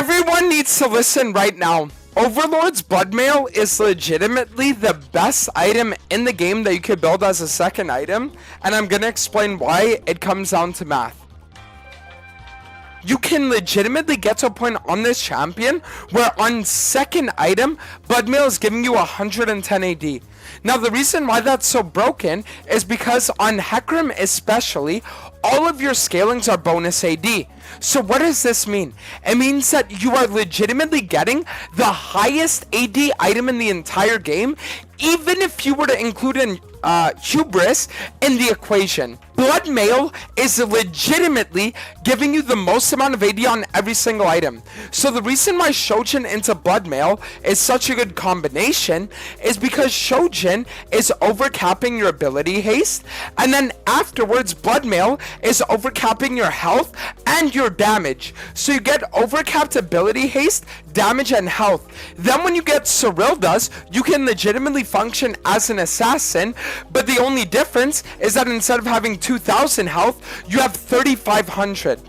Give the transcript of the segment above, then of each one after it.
Everyone needs to listen right now. Overlord's Blood Mail is legitimately the best item in the game that you could build as a second item, and I'm gonna explain why. It comes down to math. You can legitimately get to a point on this champion where on second item, Blood Mail is giving you 110 AD. Now the reason why that's so broken is because on Hecarim especially, all of your scalings are bonus AD. So what does this mean? It means that you are legitimately getting the highest AD item in the entire game, even if you were to include in Hubris in the equation. Blood Mail is legitimately giving you the most amount of AD on every single item. So the reason why Shojin into Blood Mail is such a good combination is because Shojin is overcapping your ability haste, and then afterwards Blood Mail is overcapping your health and your damage. So you get overcapped ability haste, damage, and health. Then when you get Cyrilda's, you can legitimately function as an assassin, but the only difference is that instead of having 2,000 health, you have 3,500.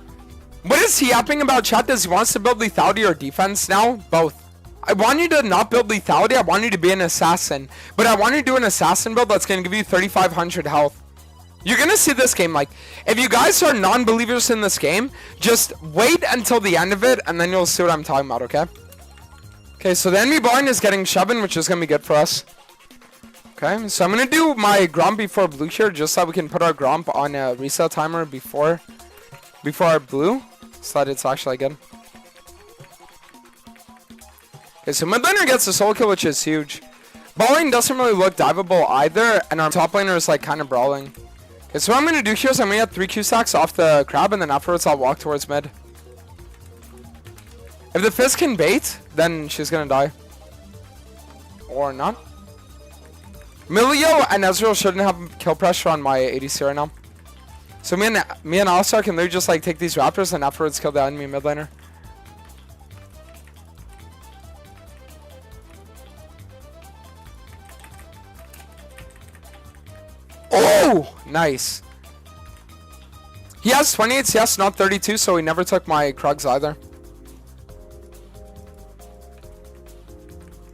What is he yapping about, chat? Does he want us to build lethality or defense now? Both. I want you to not build lethality, I want you to be an assassin. But I want you to do an assassin build that's going to give you 3,500 health. You're going to see this game, like, if you guys are non-believers in this game, just wait until the end of it, and then you'll see what I'm talking about, okay? Okay, so the enemy barn is getting Shovin, which is going to be good for us. Okay, so I'm going to do my Gromp before blue here, just so we can put our Gromp on a reset timer before our blue, so that it's actually good. Okay, so mid laner gets a solo kill, which is huge. Bot lane doesn't really look diveable either, and our top laner is like kind of brawling. Okay, so what I'm going to do here is I'm going to get 3 Q stacks off the crab, and then afterwards I'll walk towards mid. If the Fizz can bait, then she's going to die. Or not. Milio and Ezreal shouldn't have kill pressure on my ADC right now. So me and Alistar can literally just like take these Raptors and afterwards kill the enemy mid laner. Oh, nice. He has 28 CS, not 32, so he never took my Krugs either.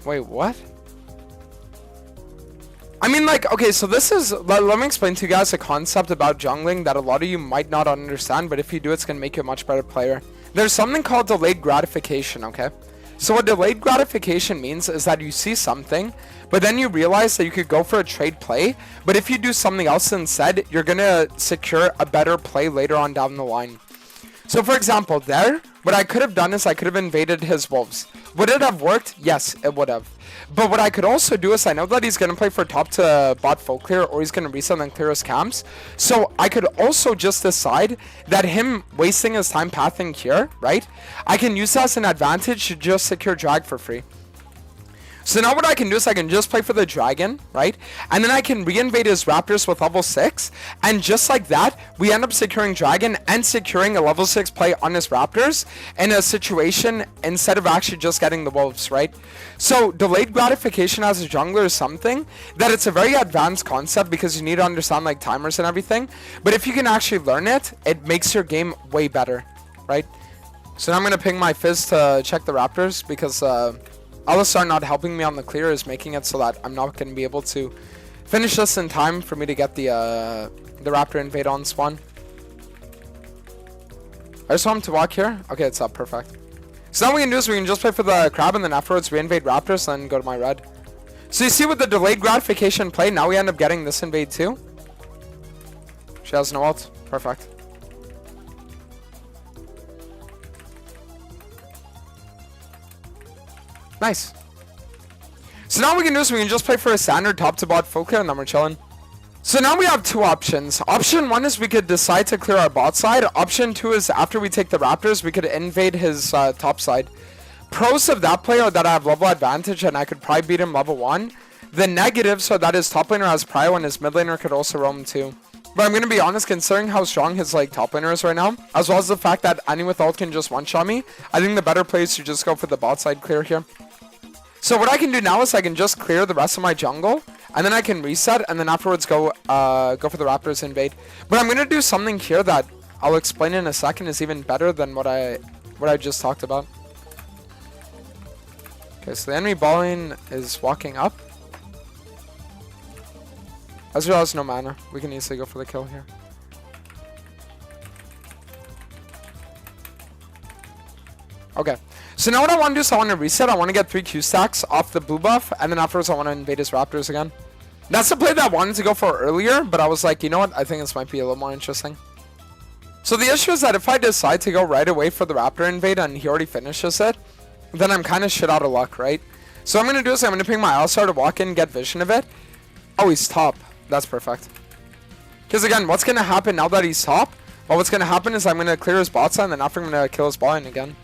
Wait, what? I mean, like, okay, so this is, let me explain to you guys a concept about jungling that a lot of you might not understand, but if you do, it's going to make you a much better player. There's something called delayed gratification, okay? So what delayed gratification means is that you see something, but then you realize that you could go for a trade play, but if you do something else instead, you're going to secure a better play later on down the line. So for example, there, what I could have done is I could have invaded his wolves. Would it have worked? Yes, it would have. But what I could also do is I know that he's going to play for top to bot full clear, or he's going to reset and clear his camps. So I could also just decide that him wasting his time pathing here, right? I can use that as an advantage to just secure drag for free. So now what I can do is I can just play for the dragon, right? And then I can re-invade his raptors with level 6. And just like that, we end up securing dragon and securing a level 6 play on his raptors in a situation instead of actually just getting the wolves, right? So delayed gratification as a jungler is something that it's a very advanced concept because you need to understand like timers and everything. But if you can actually learn it, it makes your game way better, right? So now I'm going to ping my Fizz to check the raptors because Alistar not helping me on the clear is making it so that I'm not going to be able to finish this in time for me to get the Raptor invade on spawn. I just want him to walk here. Okay, it's up. Perfect. So now what we can do is we can just play for the crab and then afterwards we invade Raptors and then go to my red. So you see with the delayed gratification play, now we end up getting this invade too. She has no ult. Perfect. Nice. So now what we can do is we can just play for a standard top to bot full clear and then we're chilling. So now we have two options. Option 1 is we could decide to clear our bot side. Option 2 is after we take the Raptors, we could invade his top side. Pros of that play are that I have level advantage and I could probably beat him level 1. The negatives are that his top laner has prio and his mid laner could also roam too. But I'm going to be honest, considering how strong his like top laner is right now, as well as the fact that any with ult can just one-shot me, I think the better play is to just go for the bot side clear here. So what I can do now is I can just clear the rest of my jungle, and then I can reset, and then afterwards go for the Raptors invade. But I'm going to do something here that I'll explain in a second is even better than what I just talked about. Okay, so the enemy balling is walking up. Ezreal has no mana. We can easily go for the kill here. Okay. So now what I want to do is I want to reset. I want to get 3 Q stacks off the blue buff. And then afterwards I want to invade his raptors again. That's the play that I wanted to go for earlier. But I was like, you know what? I think this might be a little more interesting. So the issue is that if I decide to go right away for the raptor invade and he already finishes it, then I'm kind of shit out of luck, right? So what I'm going to do is I'm going to ping my Alistar to walk in and get vision of it. Oh, he's top. That's perfect. Because again, what's going to happen now that he's top? Well, what's going to happen is I'm going to clear his bot side and then after I'm going to kill his bot again.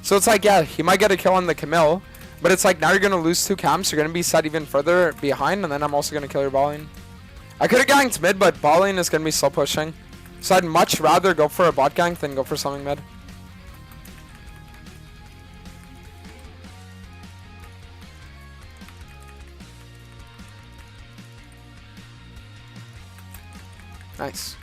So it's like, yeah, he might get a kill on the Camille. But it's like now you're going to lose 2 camps. You're going to be set even further behind. And then I'm also going to kill your bot lane. I could have ganked mid, but bot lane is going to be slow pushing. So I'd much rather go for a bot gank than go for something mid. Nice.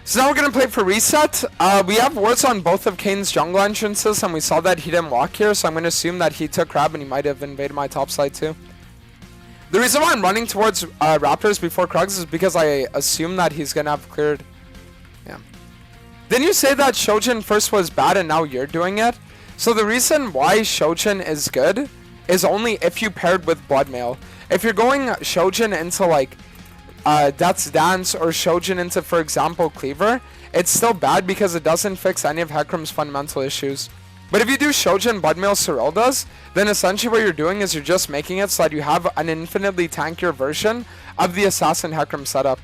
So now we're going to play for reset. We have wards on both of Kane's jungle entrances, and we saw that he didn't walk here, so I'm going to assume that he took crab and he might have invaded my top side too. The reason why I'm running towards raptors before Krugs is because I assume that he's going to have cleared. Yeah. Didn't you say that Shojin first was bad and now you're doing it? So the reason why Shojin is good is only if you paired with Bloodmail. If you're going Shojin into like Death's Dance or Shojin into, for example, Cleaver, it's still bad because it doesn't fix any of Hecarim's fundamental issues. But if you do Shojin, Bloodmail, Serylda's, then essentially what you're doing is you're just making it so that you have an infinitely tankier version of the Assassin Hecarim setup.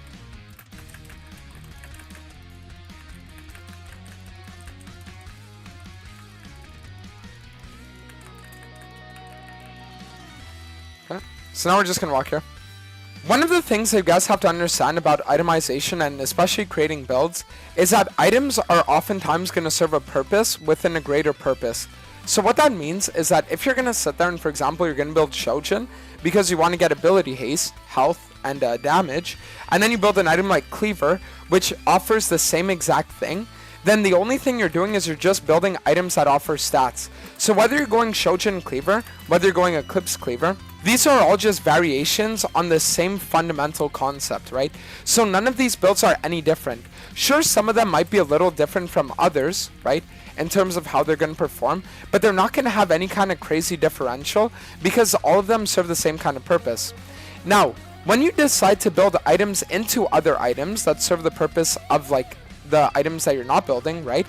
Okay, so now we're just going to walk here. One of the things that you guys have to understand about itemization and especially creating builds is that items are oftentimes going to serve a purpose within a greater purpose. So what that means is that if you're going to sit there and, for example, you're going to build Shojin because you want to get ability haste, health, and damage, and then you build an item like Cleaver, which offers the same exact thing, then the only thing you're doing is you're just building items that offer stats. So whether you're going Shojin Cleaver, whether you're going Eclipse Cleaver, these are all just variations on the same fundamental concept, right? So none of these builds are any different. Sure, some of them might be a little different from others, right? In terms of how they're going to perform, but they're not going to have any kind of crazy differential because all of them serve the same kind of purpose. Now, when you decide to build items into other items that serve the purpose of like the items that you're not building, right?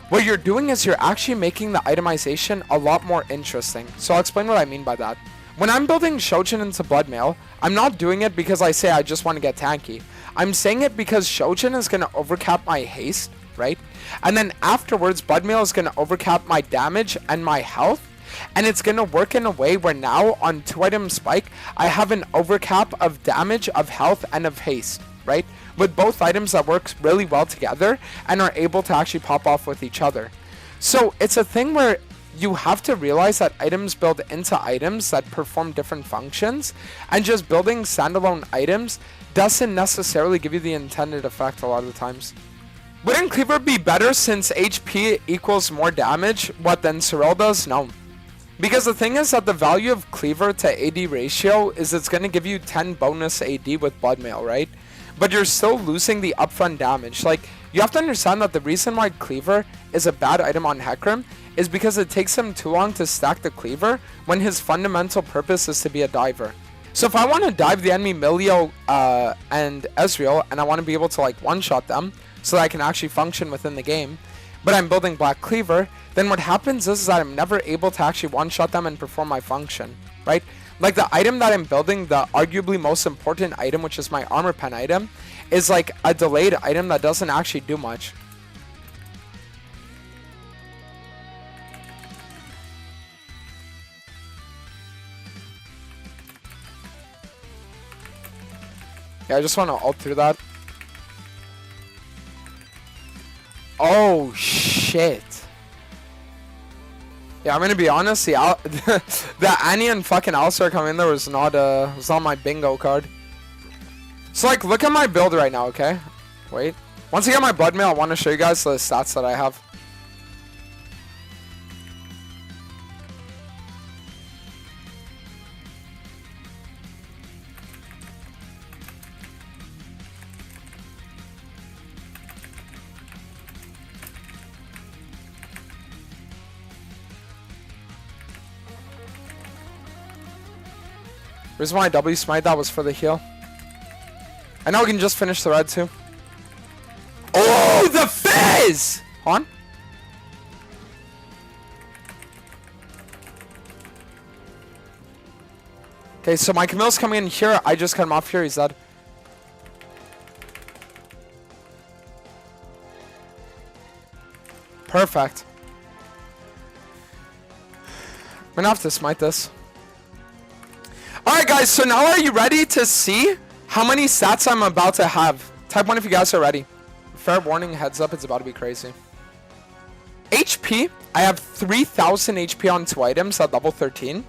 What you're doing is you're actually making the itemization a lot more interesting. So I'll explain what I mean by that. When I'm building Shojin into Bloodmail, I'm not doing it because I say I just want to get tanky. I'm saying it because Shojin is going to overcap my haste, right? And then afterwards, Bloodmail is going to overcap my damage and my health. And it's going to work in a way where now on 2-item spike, I have an overcap of damage, of health, and of haste, right? With both items that work really well together and are able to actually pop off with each other. So it's a thing where you have to realize that items build into items that perform different functions, and just building standalone items doesn't necessarily give you the intended effect a lot of the times. Wouldn't Cleaver be better since HP equals more damage? What then Serylda's? No. Because the thing is that the value of Cleaver to AD ratio is it's going to give you 10 bonus AD with Bloodmail, right? But you're still losing the upfront damage. Like, you have to understand that the reason why Cleaver is a bad item on Hecarim is because it takes him too long to stack the Cleaver when his fundamental purpose is to be a diver. So if I want to dive the enemy Milio and Ezreal, and I want to be able to like one-shot them so that I can actually function within the game, but I'm building Black Cleaver, then what happens is that I'm never able to actually one-shot them and perform my function, right? Like the item that I'm building, the arguably most important item, which is my armor pen item, is like a delayed item that doesn't actually do much. Yeah, I just want to ult through that. Oh, shit. Yeah, I'm gonna be honest, the Annie and fucking Alistar coming in there was not my bingo card. So like, look at my build right now, okay? Wait. Once I get my Bloodmail, I want to show you guys the stats that I have. Reason why I W smite that was for the heal. I know we can just finish the red too. Oh, the fizz! Hold on. Okay, so my Camille's coming in here. I just cut him off here. He's dead. Perfect. I'm gonna have to smite this. Alright guys, so now are you ready to see how many stats I'm about to have? Type 1 if you guys are ready. Fair warning, heads up, it's about to be crazy. HP, I have 3000 HP on 2 items at level 13.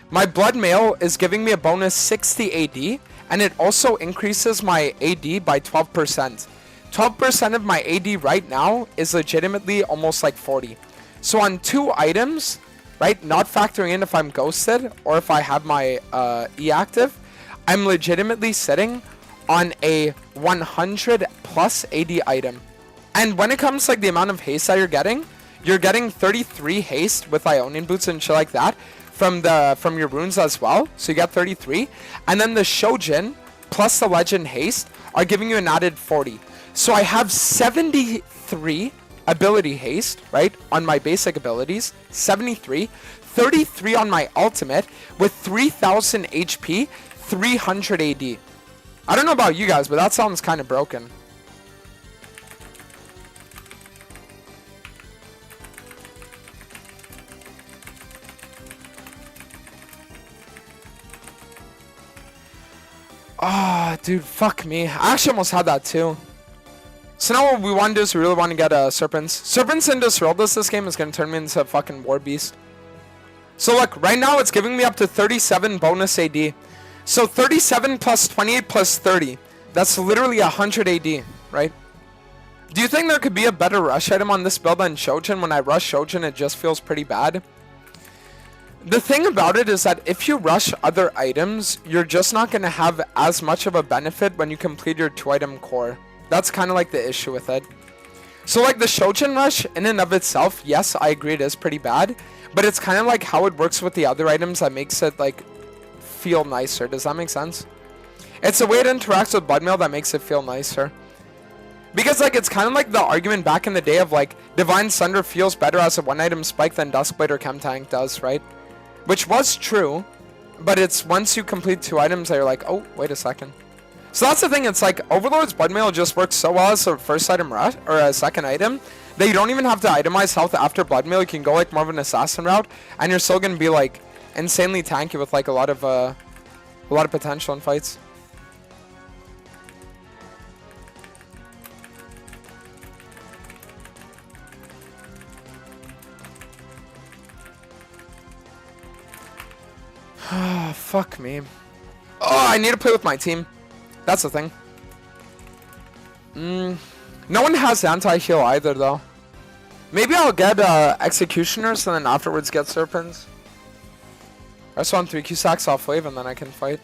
My blood mail is giving me a bonus 60 AD, and it also increases my AD by 12%. 12% of my AD right now is legitimately almost like 40. So on 2 items, right, not factoring in if I'm ghosted or if I have my E active, I'm legitimately sitting on a 100 plus AD item. And when it comes to like the amount of haste that you're getting 33 haste with Ionian boots and shit like that from your runes as well. So you get 33, and then the Shojin plus the legend haste are giving you an added 40. So I have 73 ability haste, right, on my basic abilities, 73, 33 on my ultimate with 3000 HP, 300 AD. I don't know about you guys, but that sounds kind of broken. Ah, oh, dude, fuck me. I actually almost had that too. So now what we want to do is we really want to get Serpents. Serpents in Disroldus this game is going to turn me into a fucking War Beast. So look, right now it's giving me up to 37 bonus AD. So 37 plus 28 plus 30. That's literally 100 AD, right? Do you think there could be a better rush item on this build than Shojin? When I rush Shojin, it just feels pretty bad. The thing about it is that if you rush other items, you're just not going to have as much of a benefit when you complete your 2-item core. That's kind of like the issue with it. So like the Shojin rush in and of itself, yes, I agree it is pretty bad. But it's kind of like how it works with the other items that makes it like feel nicer. Does that make sense? It's the way it interacts with Bloodmail that makes it feel nicer. Because like it's kind of like the argument back in the day of like Divine Sunder feels better as a 1-item spike than Duskblade or Chemtank does, right? Which was true, but it's once you complete 2 items that you're like, oh, wait a second. So that's the thing, it's like Overlord's Bloodmail just works so well as a first item rush, or a second item, that you don't even have to itemize health after Bloodmail. You can go like more of an assassin route, and you're still gonna be like insanely tanky with like a lot of potential in fights. Fuck me. Oh, I need to play with my team. That's the thing. No one has anti-heal either, though. Maybe I'll get Executioners and then afterwards get Serpents. I just want 3 Q-Sacks off wave and then I can fight.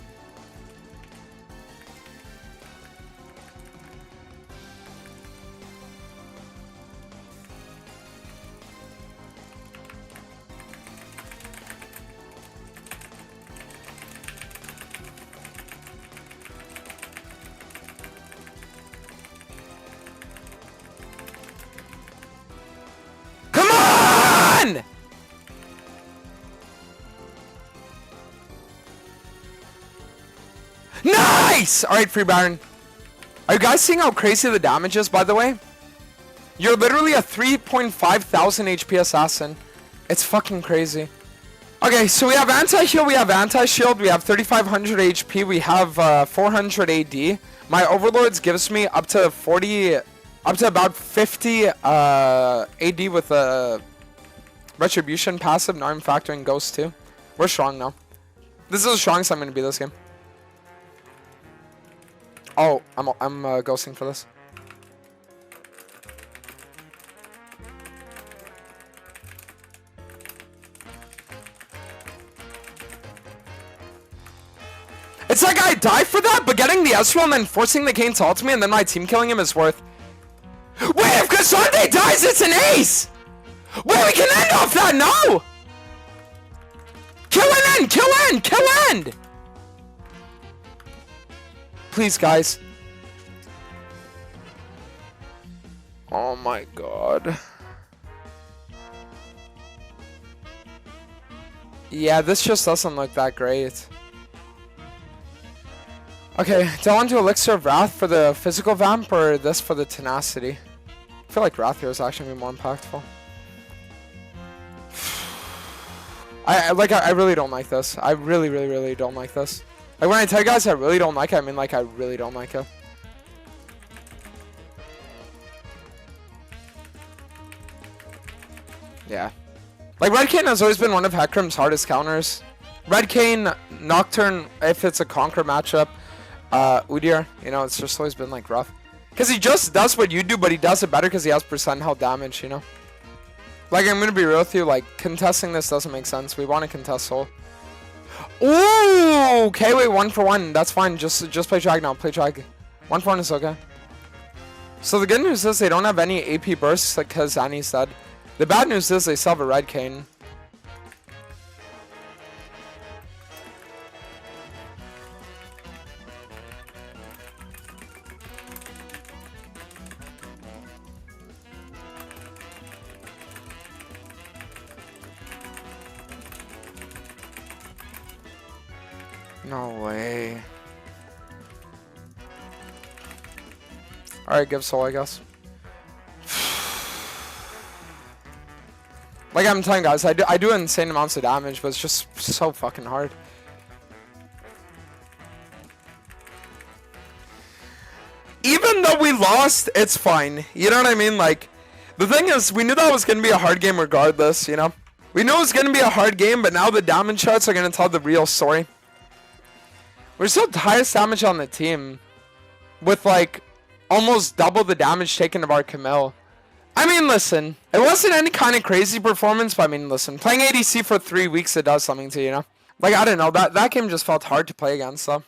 Nice! Alright, Free Baron. Are you guys seeing how crazy the damage is, by the way? You're literally a 3.5 thousand HP assassin. It's fucking crazy. Okay, so we have anti-heal, we have anti-shield, we have 3500 HP, we have 400 AD. My Overlords gives me up to about 50 AD with a Retribution passive. Now I'm factoring Ghost too. We're strong now. This is the strongest I'm going to be this game. Oh, I'm ghosting for this. It's like I die for that, but getting the Ezreal and then forcing the Kayn to ult me and then my team killing him is worth. Wait, if Cassandre dies, it's an ace! Wait, we can end off that, no! Kill and end, kill end, kill end! Please, guys. Oh my god. Yeah, this just doesn't look that great. Okay, do I want to do Elixir of Wrath for the physical vamp or this for the tenacity? I feel like Wrath here is actually gonna be more impactful. I really don't like this. I really don't like this. Like when I tell you guys I really don't like it, I mean like I really don't like it. Yeah. Like Red Cane has always been one of Hecarim's hardest counters. Red Cane, Nocturne, if it's a Conquer matchup, Udyr, you know, it's just always been like rough. Because he just does what you do, but he does it better because he has percent health damage, you know? Like, I'm going to be real with you, like, contesting this doesn't make sense. We want to contest Soul. Ooh! Okay, wait, 1 for 1. That's fine. Just play drag now. Play drag. 1 for 1 is okay. So the good news is they don't have any AP bursts, like, because Annie's dead. The bad news is they still have a Red Cane. No way. Alright, give Soul, I guess. Like I'm telling you guys, I do insane amounts of damage, but it's just so fucking hard. Even though we lost, it's fine. You know what I mean? Like, the thing is, we knew that was going to be a hard game regardless, you know? We knew it was going to be a hard game, but now the damage shots are going to tell the real story. We're still the highest damage on the team, with like almost double the damage taken of our Camille. I mean, listen, it wasn't any kind of crazy performance, but I mean, listen, playing ADC for 3 weeks, it does something to you, you know? Like, I don't know, that game just felt hard to play against, though.